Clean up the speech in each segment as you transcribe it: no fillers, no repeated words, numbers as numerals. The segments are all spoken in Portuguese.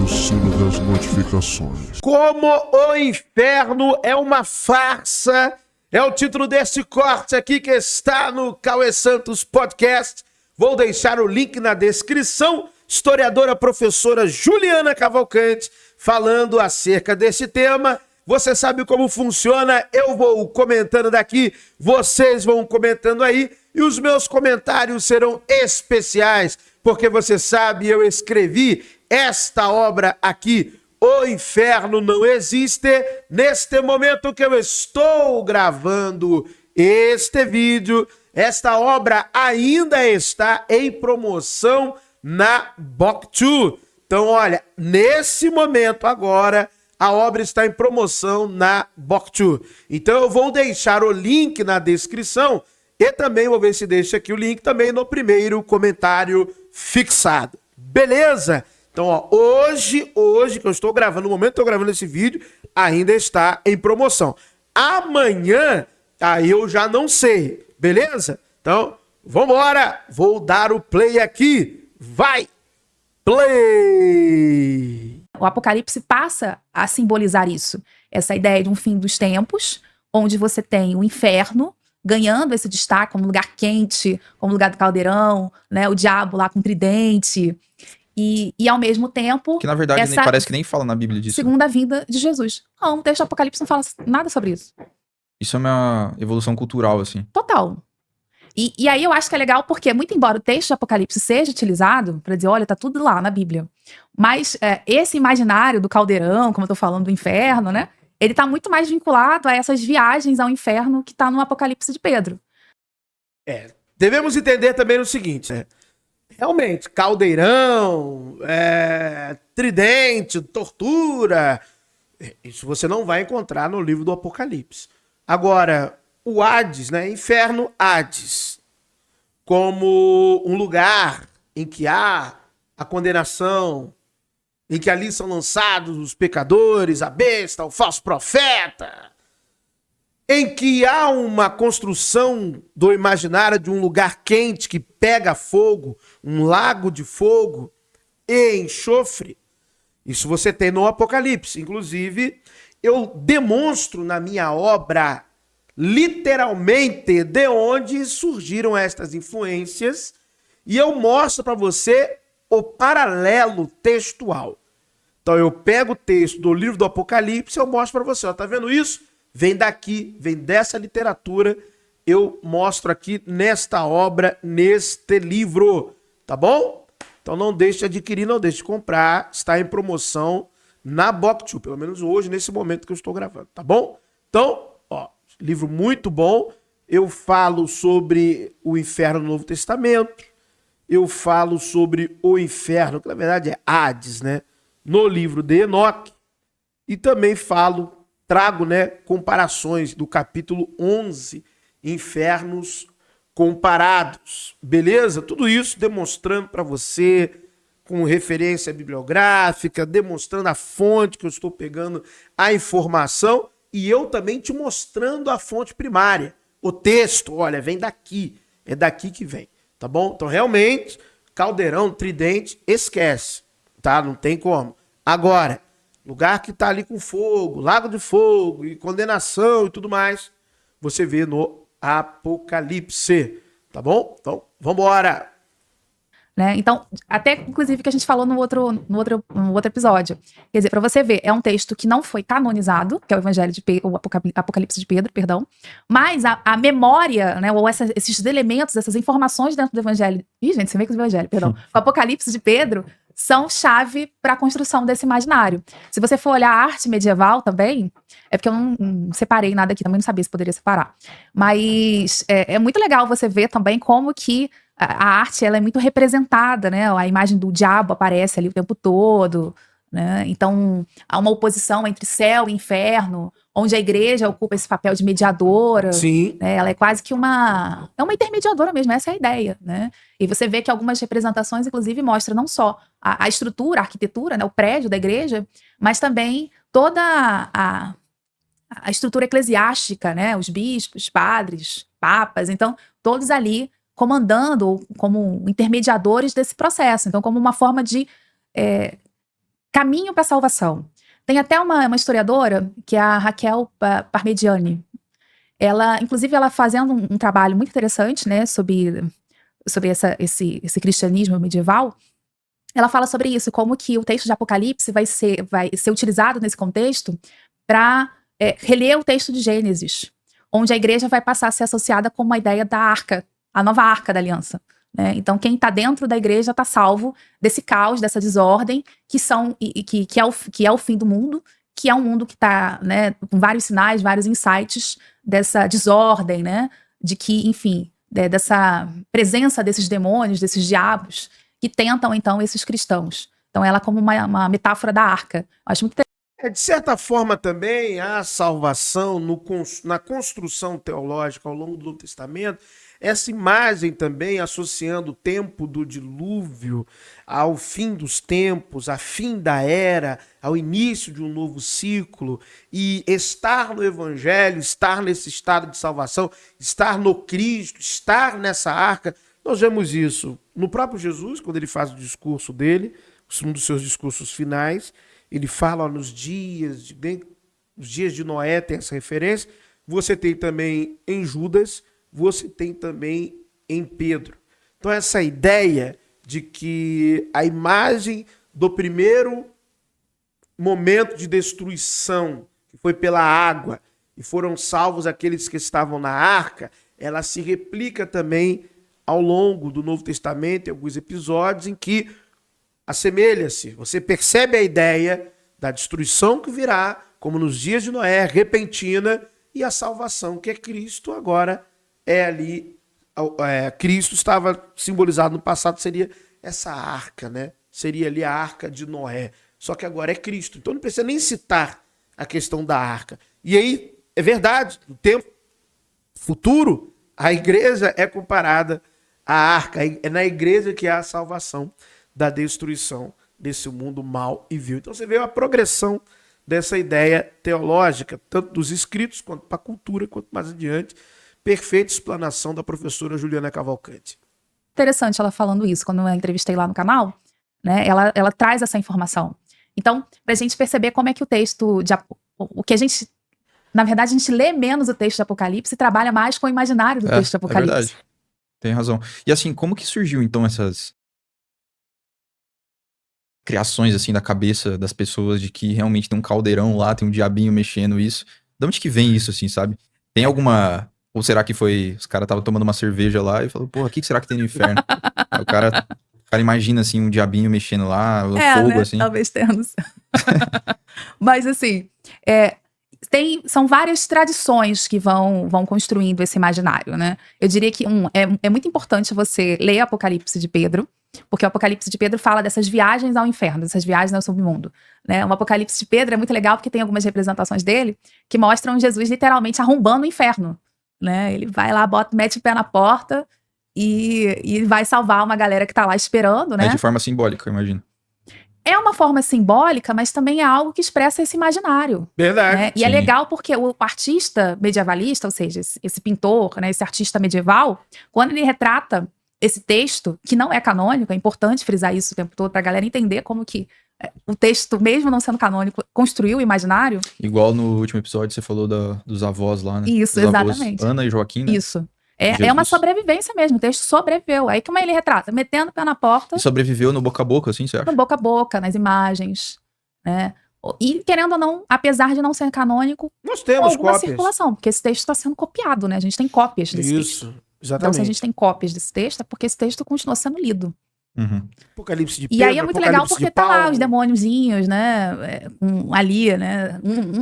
o sino das notificações. Como o inferno é uma farsa, é o título desse corte aqui que está no Cauê Santos Podcast. Vou deixar o link na descrição. Historiadora professora Juliana Cavalcante falando acerca desse tema. Você sabe como funciona, eu vou comentando daqui, vocês vão comentando aí, e os meus comentários serão especiais, porque você sabe, eu escrevi esta obra aqui, O Inferno Não Existe, neste momento que eu estou gravando este vídeo. Esta obra ainda está em promoção na Booktube. Então, olha, nesse momento agora, a obra está em promoção na Booktube. Então eu vou deixar o link na descrição e também vou ver se deixa aqui o link também no primeiro comentário fixado. Beleza? Então, ó, hoje que eu estou gravando, no momento que eu estou gravando esse vídeo, ainda está em promoção. Amanhã, aí eu já não sei. Beleza? Então, vambora! Vou dar o play aqui. Vai! Play! O Apocalipse passa a simbolizar isso. Essa ideia de um fim dos tempos, onde você tem o inferno ganhando esse destaque como lugar quente, como lugar do caldeirão, né? O diabo lá com tridente. E ao mesmo tempo... Que na verdade nem, parece que nem fala na Bíblia disso. Segunda vinda de Jesus. Não, o texto do Apocalipse não fala nada sobre isso. Isso é uma evolução cultural, assim. Total. E aí eu acho que é legal porque, muito embora o texto de Apocalipse seja utilizado para dizer, olha, tá tudo lá na Bíblia, mas esse imaginário do caldeirão, como eu tô falando, do inferno, né? Ele tá muito mais vinculado a essas viagens ao inferno que tá no Apocalipse de Pedro. Devemos entender também o seguinte, realmente, caldeirão, tridente, tortura, isso você não vai encontrar no livro do Apocalipse. Agora, o Hades, né? Inferno Hades, como um lugar em que há a condenação, em que ali são lançados os pecadores, a besta, o falso profeta, em que há uma construção do imaginário de um lugar quente que pega fogo, um lago de fogo e enxofre. Isso você tem no Apocalipse. Inclusive, eu demonstro na minha obra literalmente de onde surgiram estas influências e eu mostro para você o paralelo textual. Então eu pego o texto do livro do Apocalipse e eu mostro para você, ó, tá vendo isso? Vem daqui, vem dessa literatura, eu mostro aqui nesta obra, neste livro, tá bom? Então não deixe de adquirir, não deixe de comprar, está em promoção na Booktube, pelo menos hoje, nesse momento que eu estou gravando, tá bom? Então, ó, livro muito bom. Eu falo sobre o inferno no Novo Testamento. Eu falo sobre o inferno, que na verdade é Hades, né? No livro de Enoque. E também trago, né, comparações do capítulo 11, Infernos Comparados. Beleza? Tudo isso demonstrando para você, com referência bibliográfica, demonstrando a fonte que eu estou pegando a informação. E eu também te mostrando a fonte primária. O texto, olha, vem daqui. É daqui que vem, tá bom? Então, realmente, caldeirão, tridente, esquece, tá? Não tem como. Agora, lugar que tá ali com fogo, lago de fogo e condenação e tudo mais, você vê no Apocalipse, tá bom? Então, vambora! Né? Então, até inclusive que a gente falou no outro episódio. Quer dizer, para você ver, é um texto que não foi canonizado, que é o Apocalipse de Pedro, perdão, mas a memória, né, ou esses elementos, essas informações dentro do Evangelho, gente, você vê que o Evangelho, perdão, o Apocalipse de Pedro são chave para a construção desse imaginário. Se você for olhar a arte medieval também, é porque eu não separei nada aqui, também não sabia se poderia separar, mas é muito legal você ver também como que a arte, ela é muito representada, né? A imagem do diabo aparece ali o tempo todo, né? Então, há uma oposição entre céu e inferno, onde a igreja ocupa esse papel de mediadora. Sim. Né? Ela é quase que uma intermediadora mesmo, essa é a ideia, né? E você vê que algumas representações, inclusive, mostram não só a estrutura, a arquitetura, né? O prédio da igreja, mas também toda a estrutura eclesiástica, né? Os bispos, padres, papas, então, todos ali comandando como intermediadores desse processo. Então, como uma forma de caminho para a salvação. Tem até uma historiadora, que é a Raquel Parmediani. Ela, inclusive, ela fazendo um trabalho muito interessante, né, sobre esse cristianismo medieval. Ela fala sobre isso, como que o texto de Apocalipse vai ser utilizado nesse contexto para reler o texto de Gênesis, onde a igreja vai passar a ser associada com uma ideia da arca, a nova arca da aliança. Né? Então, quem está dentro da igreja está salvo desse caos, dessa desordem, que é o fim do mundo, que é um mundo que está, né, com vários sinais, vários insights dessa desordem, né, de que, enfim, dessa presença desses demônios, desses diabos, que tentam, então, esses cristãos. Então, ela como uma metáfora da arca. Acho muito De certa forma também, a salvação na construção teológica ao longo do Novo Testamento, essa imagem também associando o tempo do dilúvio ao fim dos tempos, a fim da era, ao início de um novo ciclo, e estar no Evangelho, estar nesse estado de salvação, estar no Cristo, estar nessa arca. Nós vemos isso no próprio Jesus, quando ele faz o discurso dele, um dos seus discursos finais. Ele fala nos dias de Noé, tem essa referência. Você tem também em Judas, você tem também em Pedro. Então essa ideia de que a imagem do primeiro momento de destruição, que foi pela água, e foram salvos aqueles que estavam na arca, ela se replica também ao longo do Novo Testamento, em alguns episódios em que assemelha-se. Você percebe a ideia da destruição que virá, como nos dias de Noé, repentina, e a salvação, que é Cristo, agora é ali. Cristo estava simbolizado no passado, seria essa arca, né? Seria ali a arca de Noé. Só que agora é Cristo. Então não precisa nem citar a questão da arca. E aí, é verdade, no tempo futuro, a igreja é comparada à arca. É na igreja que há a salvação da destruição desse mundo mau e vil. Então você vê a progressão dessa ideia teológica, tanto dos escritos quanto para a cultura, quanto mais adiante. Perfeita explanação da professora Juliana Cavalcante. Interessante ela falando isso, quando eu a entrevistei lá no canal, né, ela traz essa informação. Então, para a gente perceber como é que o texto, o que a gente, na verdade, a gente lê menos o texto de Apocalipse e trabalha mais com o imaginário do texto de Apocalipse. É verdade. Tem razão. E assim, como que surgiu então essas criações assim da cabeça das pessoas de que realmente tem um caldeirão lá, tem um diabinho mexendo isso? De onde que vem isso, assim, sabe? Tem alguma... Ou será que foi... Os caras estavam tomando uma cerveja lá e falou, porra, o que será que tem no inferno? Aí o cara imagina, assim, um diabinho mexendo lá, o fogo, né? assim. Talvez tenhamos. Mas, assim, são várias tradições que vão construindo esse imaginário, né? Eu diria que, é muito importante você ler Apocalipse de Pedro, porque o Apocalipse de Pedro fala dessas viagens ao inferno, dessas viagens ao submundo. Né? O Apocalipse de Pedro é muito legal porque tem algumas representações dele que mostram Jesus literalmente arrombando o inferno. Né? Ele vai lá, mete o pé na porta e vai salvar uma galera que tá lá esperando, né? É de forma simbólica, eu imagino. É uma forma simbólica, mas também é algo que expressa esse imaginário. Verdade. Né? E é legal porque o artista medievalista, ou seja, esse pintor, né, esse artista medieval, quando ele retrata esse texto, que não é canônico, é importante frisar isso o tempo todo pra galera entender como que o texto, mesmo não sendo canônico, construiu o imaginário. Igual no último episódio você falou dos avós lá, né? Isso, dos exatamente. Avós, Ana e Joaquim, né? Isso. É uma sobrevivência mesmo, o texto sobreviveu. Aí como ele retrata? Metendo o pé na porta. E sobreviveu no boca a boca, assim, você acha? No boca a boca, nas imagens, né? E querendo ou não, apesar de não ser canônico, nós temos alguma cópias. Circulação, porque esse texto está sendo copiado, né? A gente tem cópias desse texto. Isso, exatamente. Então, se a gente tem cópias desse texto, é porque esse texto continua sendo lido. Uhum. Apocalipse de Pedro, E aí é muito legal porque tá lá os demônios. demôniozinhos, né? Ali, né?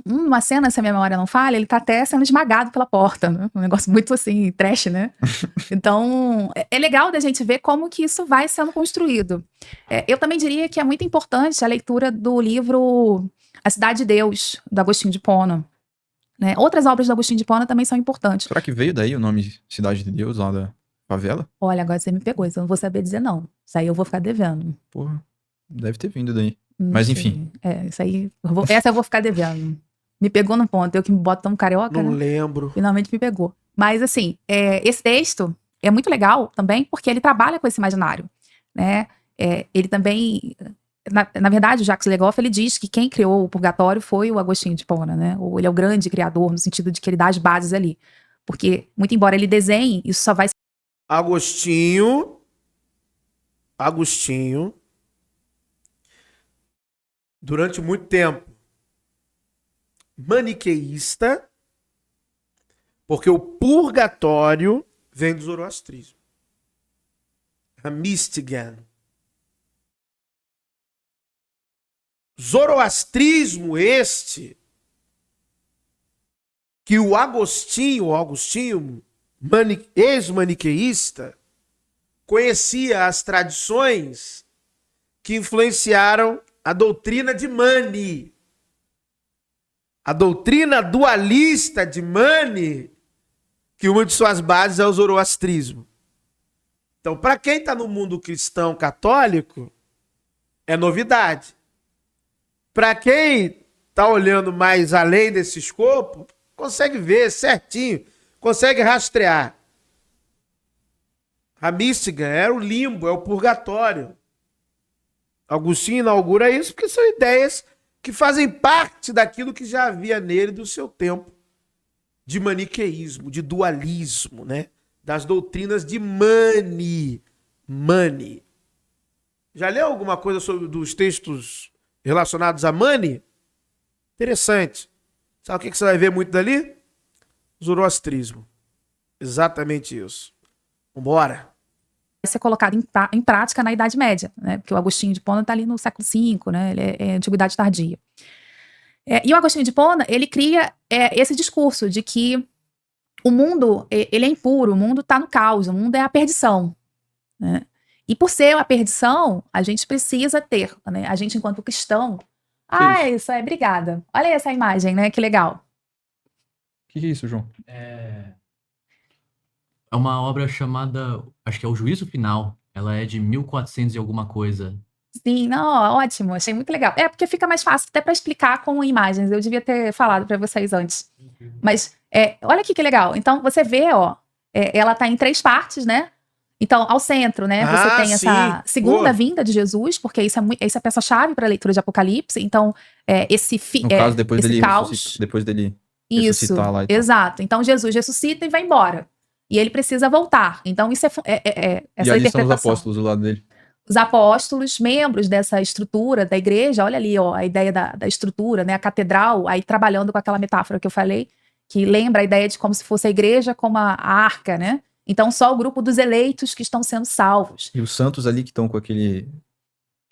Uma cena, se a minha memória não falha, ele tá até sendo esmagado pela porta, né? Um negócio muito assim, trash, né? Então, é legal da gente ver como que isso vai sendo construído. Eu também diria que é muito importante a leitura do livro A Cidade de Deus, do Agostinho de Hipona. Né? Outras obras do Agostinho de Hipona também são importantes. Será que veio daí o nome Cidade de Deus, lá da favela? Olha, agora você me pegou, isso eu não vou saber dizer não. Isso aí eu vou ficar devendo. Porra, deve ter vindo daí. Não Mas sei. enfim. Isso aí, essa eu vou ficar devendo. Me pegou no ponto, eu que me boto tão carioca, Não né? lembro. Finalmente me pegou. Mas assim, esse texto é muito legal também, porque ele trabalha com esse imaginário, né? Ele também na verdade, o Jacques Legoff, ele diz que quem criou o purgatório foi o Agostinho de Hipona, né? Ou ele é o grande criador, no sentido de que ele dá as bases ali. Porque, muito embora ele desenhe, isso só vai... Agostinho, durante muito tempo, maniqueísta, porque o purgatório vem do zoroastrismo. A Mistigan. Zoroastrismo este que o Agostinho ex-maniqueísta, conhecia as tradições que influenciaram a doutrina de Mani. A doutrina dualista de Mani, que uma de suas bases é o zoroastrismo. Então, para quem está no mundo cristão católico, é novidade. Para quem está olhando mais além desse escopo, consegue ver certinho, consegue rastrear. A Mistigan era o limbo, é o purgatório. Agostinho inaugura isso porque são ideias que fazem parte daquilo que já havia nele do seu tempo de maniqueísmo, de dualismo, né? Das doutrinas de Mani. Já leu alguma coisa sobre dos textos relacionados a Mani? Interessante. Sabe o que você vai ver muito dali? Zoroastrismo. Exatamente isso. Vambora. ser colocado em prática na Idade Média, né? Porque o Agostinho de Hipona está ali no século V, né? Ele é antiguidade tardia. E o Agostinho de Hipona, ele cria esse discurso de que o mundo, ele é impuro, o mundo está no caos, o mundo é a perdição, né? E por ser a perdição, a gente precisa ter, né? A gente enquanto cristão... isso é, obrigada. Olha essa imagem, né? Que legal. O que é isso, João? É uma obra chamada, acho que é O Juízo Final. Ela é de 1400 e alguma coisa. Sim, não, ótimo, achei muito legal. Porque fica mais fácil até para explicar com imagens. Eu devia ter falado para vocês antes. Mas olha aqui que legal. Então você vê, ela tá em 3 partes, né? Então, ao centro, né, você tem essa segunda vinda de Jesus, porque isso é a peça-chave para a leitura de Apocalipse. Então, no caso, depois esse dele caos. depois dele Isso, ressuscitar lá. exato. Então, Jesus ressuscita e vai embora. E ele precisa voltar. Então, isso essa e ali interpretação. São os apóstolos do lado dele. Os apóstolos, membros dessa estrutura da igreja, olha ali, a ideia da estrutura, né, a catedral, aí trabalhando com aquela metáfora que eu falei, que lembra a ideia de como se fosse a igreja como a arca, né? Então, só o grupo dos eleitos que estão sendo salvos. E os santos ali que estão com aquele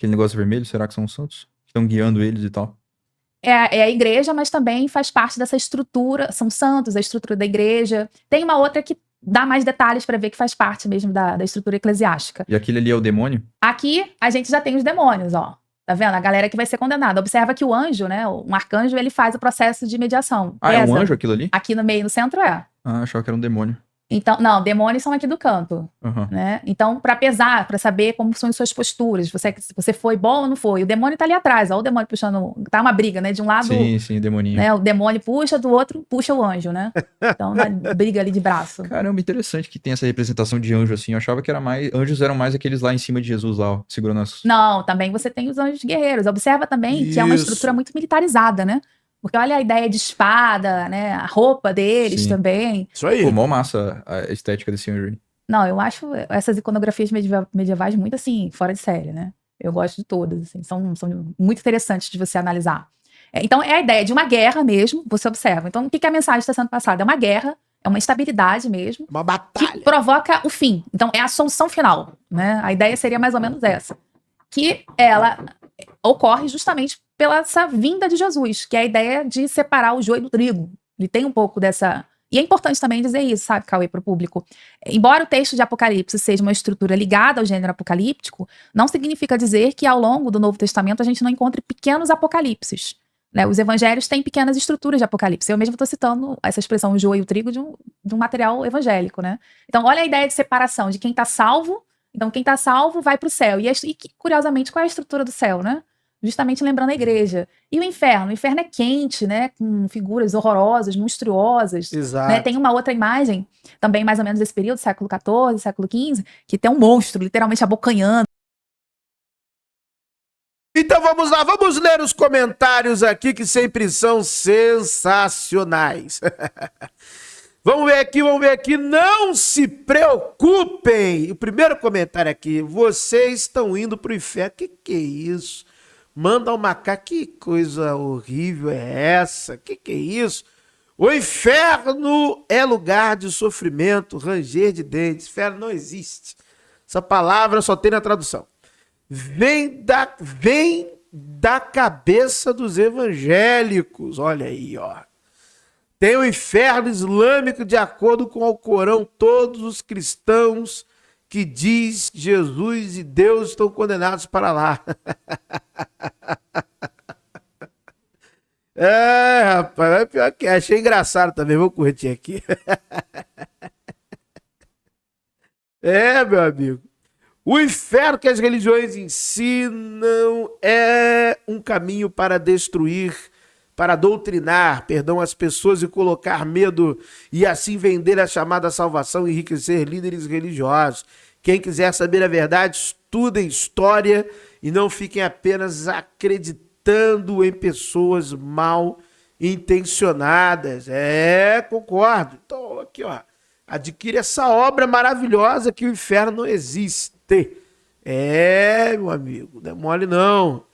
negócio vermelho, será que são os santos? Que estão guiando eles e tal? É a igreja, mas também faz parte dessa estrutura, são santos, a estrutura da igreja. Tem uma outra que dá mais detalhes para ver que faz parte mesmo da estrutura eclesiástica. E aquele ali é o demônio? Aqui, a gente já tem os demônios, ó. Tá vendo? A galera que vai ser condenada. Observa que o anjo, né, um arcanjo, ele faz o processo de mediação. É um anjo aquilo ali? Aqui no meio, no centro, achava que era um demônio. Então, não, demônios são aqui do canto, né? Então, para pesar, para saber como são as suas posturas, se você foi bom ou não foi. O demônio tá ali atrás, ó, o demônio puxando, tá uma briga, né? De um lado, sim, demoninho. Né, o demônio puxa, do outro puxa o anjo, né? Então, uma briga ali de braço. Caramba, interessante que tem essa representação de anjo assim. Eu achava que anjos eram mais aqueles lá em cima de Jesus lá, ó, segurando as... Não, também você tem os anjos guerreiros. Observa também que é uma estrutura muito militarizada, né? Porque olha a ideia de espada, né? A roupa deles também. Isso aí. Pô, mó massa a estética desse anjo aí. Não, eu acho essas iconografias medievais muito, assim, fora de série, né? Eu gosto de todas, assim. São muito interessantes de você analisar. Então, é a ideia de uma guerra mesmo, você observa. Então, o que a mensagem está sendo passada? É uma guerra, é uma instabilidade mesmo. Uma batalha. Que provoca o fim. Então, é a solução final, né? A ideia seria mais ou menos essa. Que ela ocorre justamente pela essa vinda de Jesus, que é a ideia de separar o joio do trigo. Ele tem um pouco dessa... E é importante também dizer isso, sabe, Cauê, para o público. Embora o texto de Apocalipse seja uma estrutura ligada ao gênero apocalíptico, não significa dizer que ao longo do Novo Testamento a gente não encontre pequenos apocalipses, né? Os evangelhos têm pequenas estruturas de apocalipse. Eu mesmo estou citando essa expressão, o joio e o trigo, de um material evangélico, né? Então, olha a ideia de separação de quem está salvo. Então, quem está salvo vai para o céu. E, curiosamente, qual é a estrutura do céu, né? Justamente lembrando a igreja. E o inferno? O inferno é quente, né? Com figuras horrorosas, monstruosas. Exato. Né? Tem uma outra imagem, também mais ou menos desse período, século XIV, século XV, que tem um monstro, literalmente abocanhando. Então vamos lá, vamos ler os comentários aqui que sempre são sensacionais. Vamos ver aqui. Não se preocupem. O primeiro comentário aqui. Vocês estão indo pro inferno. Que é isso? Manda uma cá. Que coisa horrível é essa? Que é isso? O inferno é lugar de sofrimento, ranger de dentes. Inferno não existe. Essa palavra só tem na tradução. Vem da cabeça dos evangélicos. Olha aí, ó. Tem o inferno islâmico de acordo com o Alcorão. Todos os cristãos que diz Jesus e Deus estão condenados para lá. Rapaz, pior que achei engraçado também. Vou curtir aqui. Meu amigo. O inferno que as religiões ensinam é um caminho para destruir, para doutrinar, as pessoas e colocar medo e assim vender a chamada salvação e enriquecer líderes religiosos. Quem quiser saber a verdade, estudem história e não fiquem apenas acreditando em pessoas mal intencionadas. Concordo. Então, aqui, ó, adquire essa obra maravilhosa que o inferno não existe. Meu amigo, não é mole não.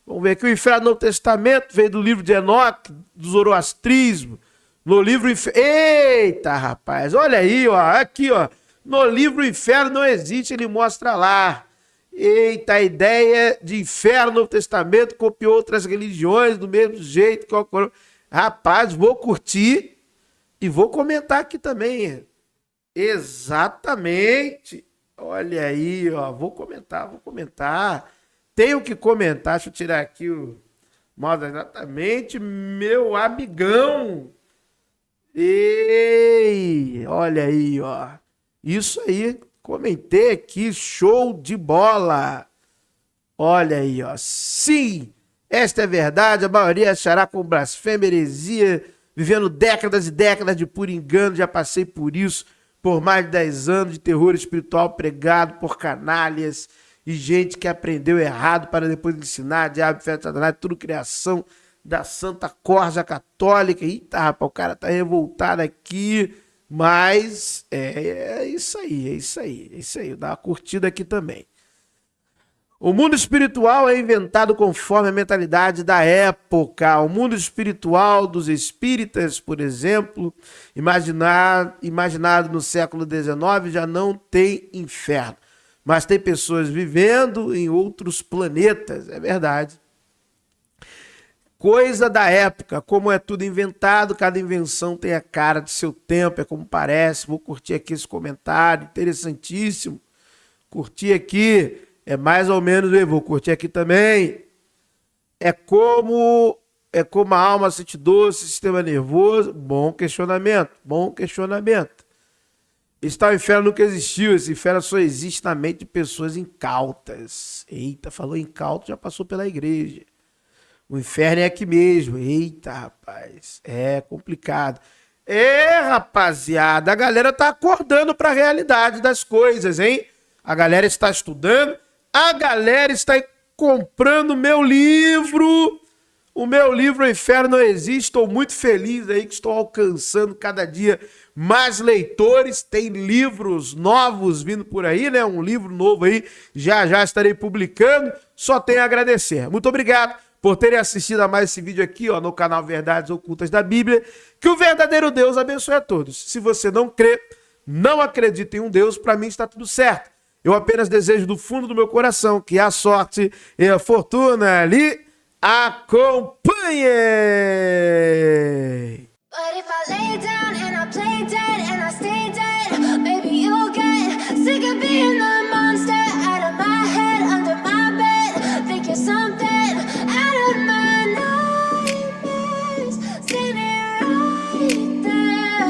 Vamos ver aqui, o inferno do Novo Testamento veio do livro de Enoque, do zoroastrismo. No livro... Eita, rapaz, olha aí, ó, aqui, ó. No livro Inferno não existe, ele mostra lá. Eita, a ideia de inferno no Novo Testamento copiou outras religiões do mesmo jeito que o Alcorão. Rapaz, vou curtir e vou comentar aqui também. Exatamente. Olha aí, ó, vou comentar. Tenho que comentar, deixa eu tirar aqui o modo exatamente, meu amigão. Ei, olha aí, ó. Isso aí, comentei aqui, show de bola. Olha aí, ó. Sim, esta é verdade, a maioria achará com blasfêmia, heresia, vivendo décadas e décadas de puro engano, já passei por isso. Por mais de 10 anos de terror espiritual pregado por canalhas e gente que aprendeu errado para depois ensinar, diabo, fé de Satanás, tudo criação da Santa Corja Católica. Eita, rapaz, o cara tá revoltado aqui, mas é isso aí. Dá uma curtida aqui também. O mundo espiritual é inventado conforme a mentalidade da época. O mundo espiritual dos espíritas, por exemplo, imaginado no século XIX, já não tem inferno. Mas tem pessoas vivendo em outros planetas, é verdade. Coisa da época, como é tudo inventado, cada invenção tem a cara de seu tempo, é como parece. Vou curtir aqui esse comentário, interessantíssimo. Curti aqui. É mais ou menos, eu vou curtir aqui também. É como a alma sente doce, sistema nervoso. Bom questionamento. O inferno nunca existiu. Esse inferno só existe na mente de pessoas incautas. Eita, falou incauto, já passou pela igreja. O inferno é aqui mesmo. Eita, rapaz. É complicado. Rapaziada, a galera tá acordando para a realidade das coisas, hein? A galera está estudando. A galera está comprando meu livro. O meu livro, O Inferno Não Existe. Estou muito feliz aí que estou alcançando cada dia mais leitores. Tem livros novos vindo por aí, né? Um livro novo aí. Já estarei publicando. Só tenho a agradecer. Muito obrigado por terem assistido a mais esse vídeo aqui, ó, no canal Verdades Ocultas da Bíblia. Que o verdadeiro Deus abençoe a todos. Se você não crê, não acredita em um Deus, para mim está tudo certo. Eu apenas desejo do fundo do meu coração que a sorte e a fortuna lhe acompanhem. But if I lay down and I play dead and I stay dead, maybe you'll get sick of being the monster out of my head, under my bed. Think you're something out of my nightmares, standing right there.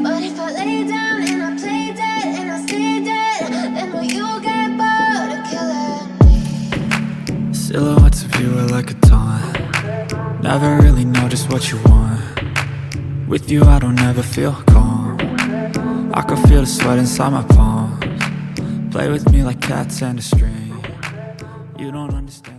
But if I lay down and I play dead and I stay dead, then will you get bored of killing me? Silhouettes of you are like a taunt. Never really know just what you want. With you I don't ever feel calm. I can feel the sweat inside my palms. Play with me like cats and a string. You don't understand.